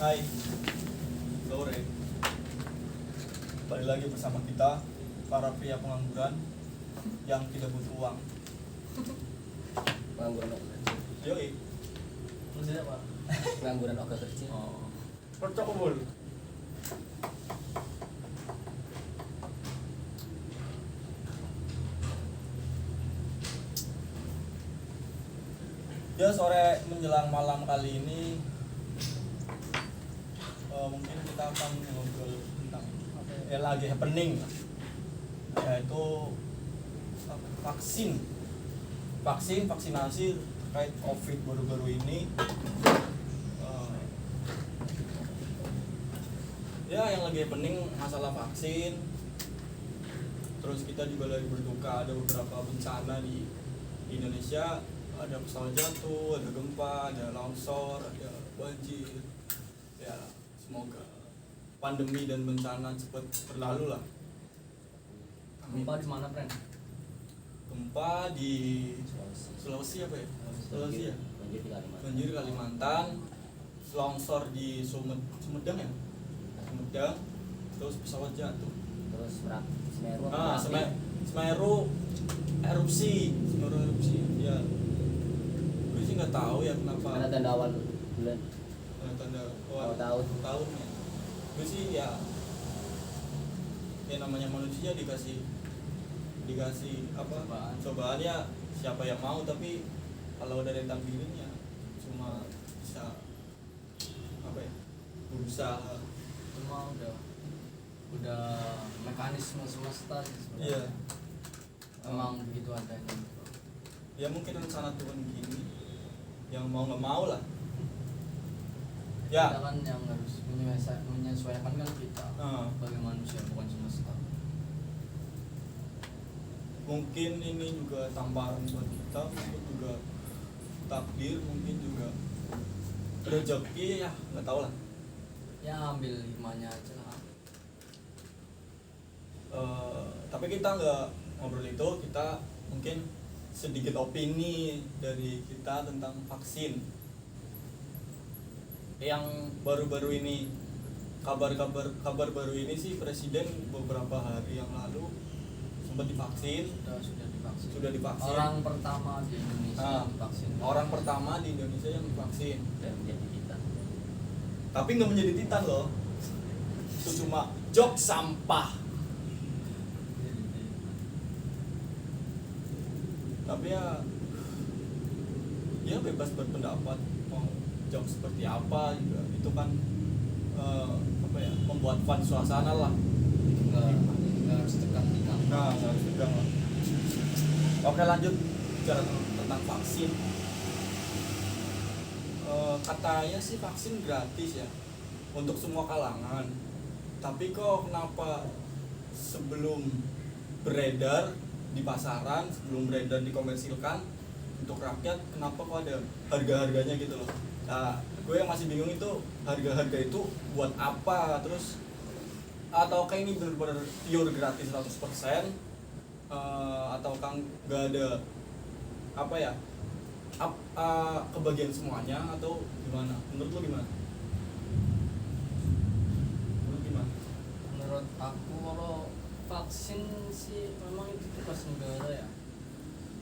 Hai, sore. Balik lagi bersama kita, para pria pengangguran yang tidak butuh uang. Pengangguran oke. Yoi. Maksudnya apa? Pengangguran oke kerja. Oh. Percokobol. Ya, sore menjelang malam kali ini mungkin kita akan ngobrol tentang apa ya, lagi happening, yaitu vaksinasi terkait COVID baru-baru ini. Ya, yang lagi happening masalah vaksin. Terus kita juga lagi berduka, ada beberapa bencana di Indonesia. Ada pesawat jatuh, ada gempa, ada longsor, ada banjir. Ya, semoga pandemi dan bencana cepat berlalu lah. Gempa di mana, Pren? Gempa di Sulawesi apa ya? Sulawesi ya? Banjir di Kalimantan. Banjir di Kalimantan, longsor di Sumedang ya? Sumedang, terus pesawat jatuh. Terus Semeru. Nah, Semeru erupsi, ya. Gue sih nggak tahu ya kenapa. Karena tanda awal bulan. Tanda Awal tahun. tahunnya. Gue sih ya namanya manusia dikasih apa? Cobaan ya siapa yang mau, tapi kalau dari takdirnya cuma bisa apa ya? Berusaha. Cuma udah mekanisme semesta sih sebenarnya. Iya. Emang begitu adanya. Ya mungkin rencana Tuhan gini, yang mau nggak mau lah. Ya. Kita kan yang harus menyesuaikan kan kita sebagai manusia, bukan semesta. Mungkin ini juga tamparan buat kita, mungkin juga takdir, mungkin juga rezeki, ya nggak tahu lah. Ya ambil hikmahnya aja lah. Tapi kita nggak ngobrol itu, kita mungkin sedikit opini dari kita tentang vaksin. Yang baru-baru ini, kabar baru ini sih, presiden beberapa hari yang lalu sempat divaksin. Sudah divaksin. Orang pertama di Indonesia yang divaksin. Orang pertama di Indonesia yang divaksin. Dan menjadi kita. Tapi nggak menjadi titan loh. Itu cuma jok sampah. Tapi ya bebas berpendapat, mau jok seperti apa juga itu kan apa ya, membuat fun suasana lah. Nggak harus tekan kita. Nah, harus tegang lah. Oke, lanjut bicara tentang vaksin. Katanya sih vaksin gratis ya untuk semua kalangan. Tapi kok kenapa sebelum beredar di pasaran, sebelum beredar dikomersilkan untuk rakyat, kenapa kok ada harga-harganya gitu loh. Nah, gue yang masih bingung itu harga-harga itu buat apa, terus atau kayak ini benar-benar pure gratis 100%, atau kan nggak ada apa ya, kebagian semuanya, atau gimana? Menurut lo gimana? Menurut aku kalau vaksin sih memang itu tugas negara ya.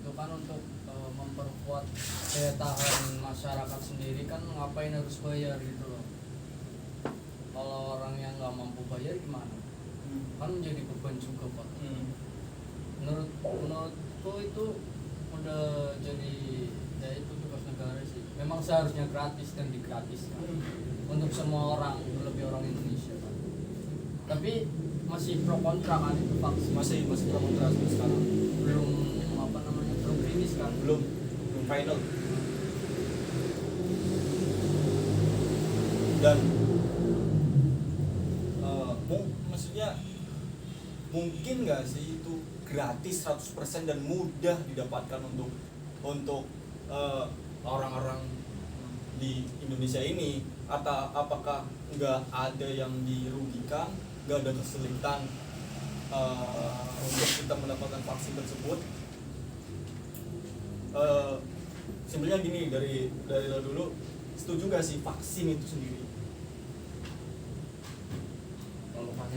Itu kan untuk memperkuat daya tahan masyarakat sendiri, kan ngapain harus bayar gitu loh. Kalau orang yang nggak mampu bayar gimana? Kan menjadi beban juga Pak. Menurutku itu udah jadi, ya itu tugas negara sih. Memang seharusnya gratis dan digratiskan untuk semua orang, lebih orang Indonesia kan. Tapi masih pro kontra kan itu vaksin. Masih pro kontra sampai sekarang. Belum belum finish kan. Belum final. Dan maksudnya mungkin nggak sih itu gratis 100% dan mudah didapatkan untuk orang-orang di Indonesia ini, atau apakah nggak ada yang dirugikan, nggak ada kesulitan untuk kita mendapatkan vaksin tersebut? Simpelnya gini, dari lo dulu, setuju gak sih vaksin itu sendiri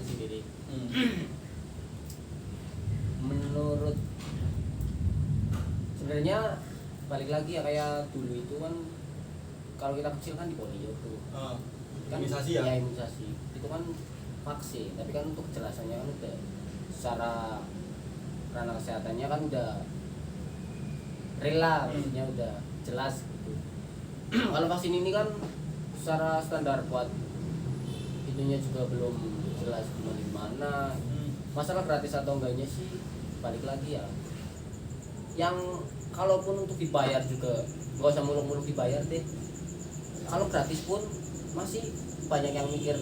vaksin sendiri. Hmm. Menurut sebenarnya balik lagi ya kayak dulu itu kan kalau kita kecil kan di polio tuh kan Imunisasi ya? imunisasi itu kan vaksin, tapi kan untuk kejelasannya kan udah secara ranah kesehatannya kan udah rela, maksudnya udah jelas gitu. Kalau vaksin ini kan secara standar buat itunya juga belum jelas gimana. Masalah gratis atau enggaknya sih balik lagi ya, yang kalaupun untuk dibayar juga nggak usah muluk-muluk dibayar deh. Kalau gratis pun masih banyak yang mikir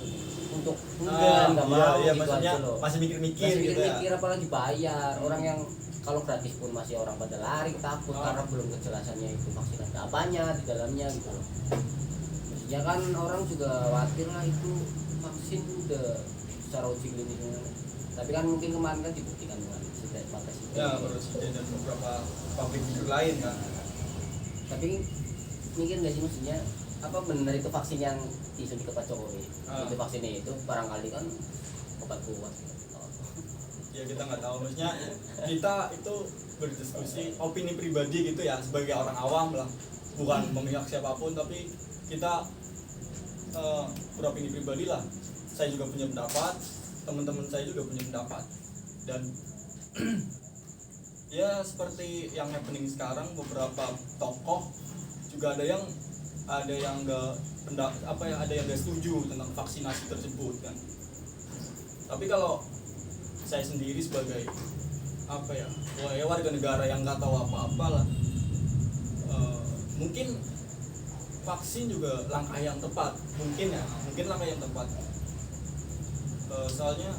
untuk nggak mau iya, gitu maksudnya aja loh. masih mikir-mikir Masih gitu ya. mikir-mikir apalagi bayar. Orang yang kalau gratis pun masih orang pada lari takut karena belum kejelasannya itu vaksin ada apanya di dalamnya gitu loh. Maksudnya kan orang juga khawatir lah itu vaksin udah secara uji klinisnya, tapi kan mungkin kemarin kan dibuktikan dengan pakai Ya, Presiden dan beberapa public figure lain kan. Tapi mikir nggak sih maksudnya apa benar itu vaksin yang disuntik ke Pak Jokowi itu vaksinnya itu barangkali kan obat kuat. Ya kita nggak tahu, maksudnya kita itu berdiskusi opini pribadi gitu ya sebagai orang awam lah, bukan memihak siapapun, tapi kita beropini pribadi lah. Saya juga punya pendapat, teman-teman saya juga punya pendapat, dan ya seperti yang happening sekarang, beberapa tokoh juga ada yang nggak ada yang nggak setuju tentang vaksinasi tersebut kan. Tapi kalau saya sendiri sebagai warga negara yang nggak tahu apa-apa lah, mungkin vaksin juga langkah yang tepat, mungkin langkah yang tepat. Soalnya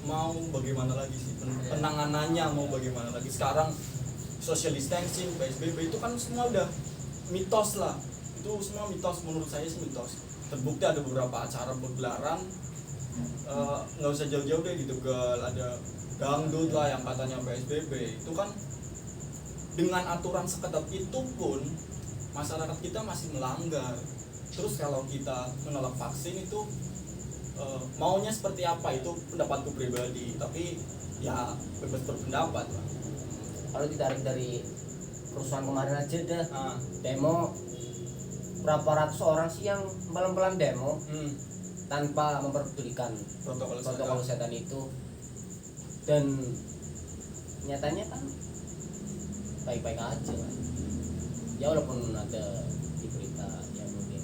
mau bagaimana lagi sih penanganannya, mau bagaimana lagi sekarang social distancing, PSBB itu kan semua udah mitos lah, itu semua mitos, menurut saya sih mitos. Terbukti ada beberapa acara bergelaran, nggak usah jauh-jauh deh di Tegal ada dangdut lah yang katanya PSBB, itu kan dengan aturan seketat itu pun masyarakat kita masih melanggar. Terus kalau kita menolak vaksin itu maunya seperti apa, itu pendapatku pribadi, tapi ya bebas berpendapat lah. Kalau ditarik dari kerusuhan kemarin aja dah, demo berapa ratus orang sih yang pelan-pelan demo tanpa memperdulikan Protokol kesehatan itu, dan nyatanya kan baik-baik aja kan. Ya walaupun ada di berita yang mungkin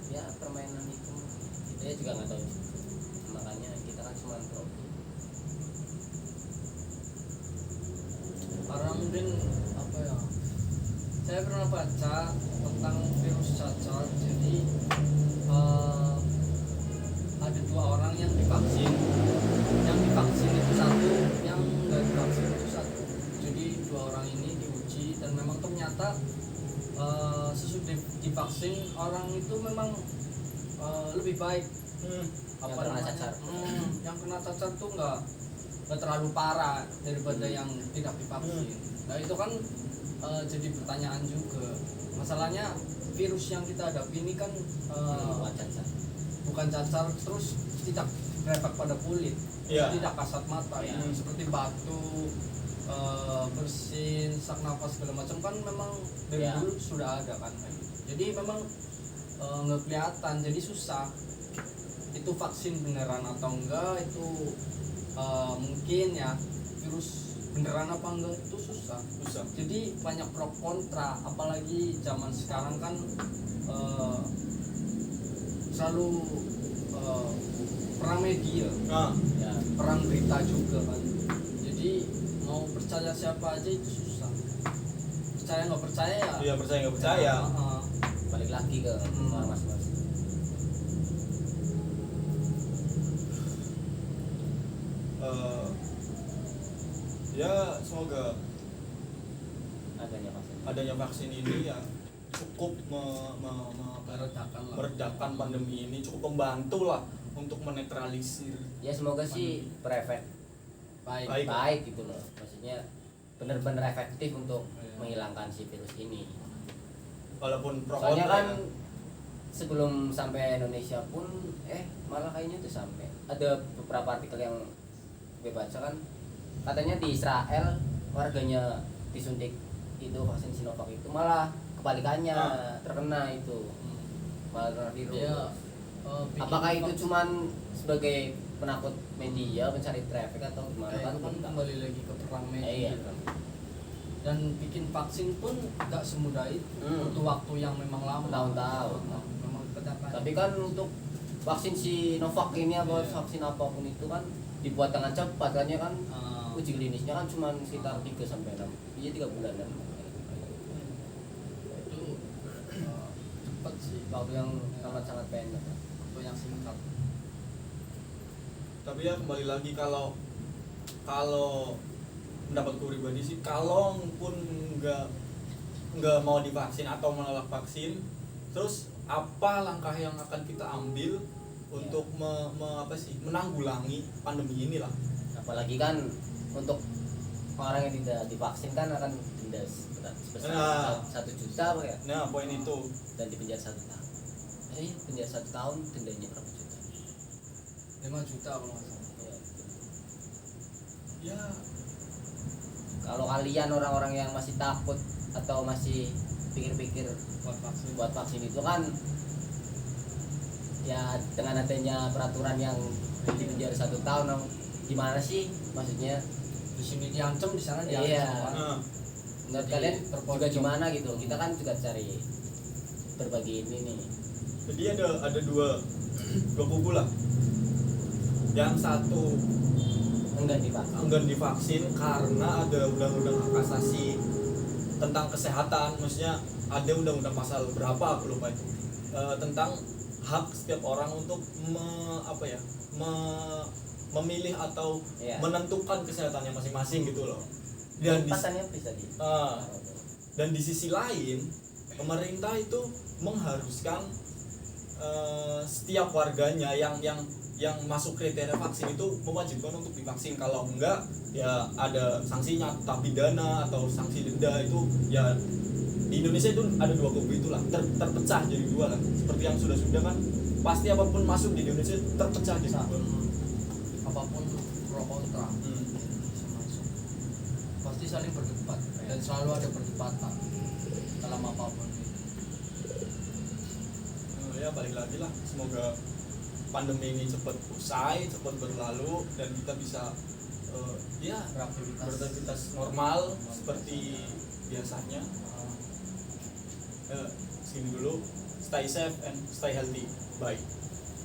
ya permainan itu kita juga nggak tahu, makanya kita kan cuma problem. Karena mungkin apa ya, saya pernah baca tentang virus cacar. Jadi ada 2 orang yang divaksin itu satu, yang nggak divaksin itu satu. Jadi 2 orang ini diuji dan memang ternyata sesudah divaksin orang itu memang lebih baik. Yang kena cacar. Yang kena cacar tuh nggak terlalu parah daripada yang tidak divaksin. Nah itu kan jadi pertanyaan juga. Masalahnya virus yang kita hadapi ini kan bukan cacar terus tidak berdampak pada kulit, tidak kasat mata, seperti batu, bersin, sak nafas segala macam kan memang dari dulu sudah ada kan. Jadi memang nggak kelihatan, jadi susah itu vaksin beneran atau enggak, itu mungkin ya virus beneran apa enggak itu susah. Jadi banyak pro kontra, apalagi zaman sekarang kan selalu perang media, perang berita juga kan. Jadi mau percaya siapa aja itu susah. Percaya nggak percaya ya? Iya, percaya nggak percaya. Balik lagi ke orang masing-masing. Ya semoga adanya vaksin ini ya cukup meredakan pandemi ini, cukup membantu lah untuk menetralisir. Ya semoga sih berefek baik gitu loh, maksudnya benar-benar efektif untuk menghilangkan si virus ini. Walaupun pro soalnya kontra kan sebelum sampai Indonesia pun malah kayaknya tuh sampai ada beberapa artikel yang gue baca kan katanya di Israel warganya disuntik itu vaksin Sinovac itu malah kebalikannya terkena itu malah terkena virus. Dia Apakah itu cuman sebagai penakut media pencari traffic atau gimana kan kan kembali lagi ke perang iya. media kan. Dan bikin vaksin pun nggak semudah itu, butuh waktu yang memang lama, Bertahun-tahun. memang ketekan. Tapi kan untuk vaksin Sinovac ini apa vaksin apapun itu kan dibuat dengan cepat kan ya kan uji klinisnya kan cuma sekitar 3 sampai 6 3 bulanan. Itu cepat sih, Waktu yang amat sangat pendek. waktu yang singkat. Tapi ya kembali lagi kalau pendapatku pribadi sih, kalau pun nggak mau divaksin atau menolak vaksin, terus apa langkah yang akan kita ambil untuk menanggulangi pandemi ini lah. Apalagi kan untuk orang yang tidak divaksin kan akan denda sebesar 1 juta apa ya? Nah, poin itu. Dan dipenjara 1 tahun. Penjara 1 tahun dendanya berapa juta? 5 juta kalau nggak salah. Ya. Ya, Kalau kalian orang-orang yang masih takut atau masih pikir-pikir buat vaksin itu kan ya dengan adanya peraturan yang di penjara 1 tahun gimana sih maksudnya Di sini diancam, di sana diancam. Iya. kan. menurut Jadi, kalian terpojok. juga gimana gitu kita kan juga cari berbagi ini nih jadi ada dua kubu lah. Yang satu enggan divaksin enggan divaksin karena ada undang-undang hak asasi tentang kesehatan, maksudnya ada undang-undang pasal berapa aku lupa itu, tentang hak setiap orang untuk memilih atau Iya. menentukan kesehatannya masing-masing gitu loh. Dan di, pasannya bisa di dan di sisi lain pemerintah itu mengharuskan setiap warganya yang masuk kriteria vaksin itu mewajibkan untuk divaksin. Kalau enggak ya ada sanksinya, entah pidana atau sanksi denda. Itu ya di Indonesia itu ada dua kubu itulah, terpecah jadi dua lah. Seperti yang sudah kan pasti apapun masuk di Indonesia terpecah jadi dua. Apapun pro kontra bisa masuk. Pasti saling berdebat dan selalu ada perdebatan dalam apapun. Ya balik lagi lah, semoga pandemi ini cepat usai, cepat berlalu dan kita bisa beraktivitas normal seperti biasanya. Segini dulu, stay safe and stay healthy, bye.